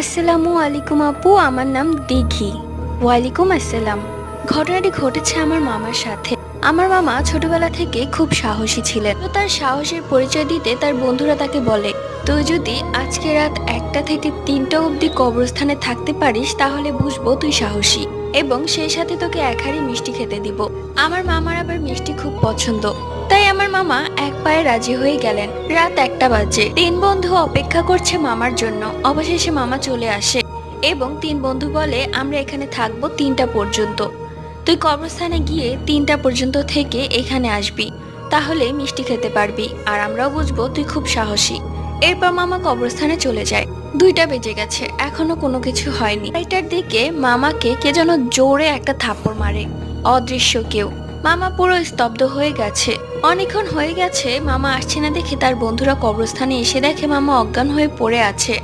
আসসালামু আলাইকুম আপু, আমার নাম দিঘি। ওয়ালাইকুম আসসালাম। ঘটনাটি ঘটেছে আমার মামার সাথে। আমার মামা ছোটবেলা থেকে খুব সাহসী ছিলেন। তো তার সাহসের পরিচয় দিতে তার বন্ধুরা তাকে বলে, তুই যদি আজকে রাত 1টা থেকে 3টা অবধি কবরস্থানে থাকতে পারিস তাহলে বুঝবো তুই সাহসী, এবং সেই সাথে তোকে এক হাঁড়ি মিষ্টি খেতে দিব। আমার মামার আবার মিষ্টি খুব পছন্দ, তাই আমার মামা এক পায়ে রাজি হয়ে গেলেন। রাত 1টা বাজে। 3 বন্ধু অপেক্ষা করছে মামার জন্য। অবশেষে মামা চলে আসে এবং 3 বন্ধু বলে, আমরা এখানে থাকবো 3টা পর্যন্ত। তুই কবরস্থানে গিয়ে 3টা পর্যন্ত থেকে এখানে আসবি, তাহলে মিষ্টি খেতে পারবি আর আমরাও বুঝবো তুই খুব সাহসী। এরপর মামা কবরস্থানে চলে যায়। 2টা বেজে গেছে, এখনো কোনো কিছু হয়নি। এটার দিকে মামাকে কে যেন জোরে একটা থাপ্পড় মারে, অদৃশ্য কেউ। মামা পুরো স্তব্ধ হয়ে গেছে। অনেকক্ষণ হয়ে গেছে, মামা আসছে না দেখে তার বন্ধুরা কবরস্থানে এসে দেখে মামা অজ্ঞান হয়ে পড়ে আছে।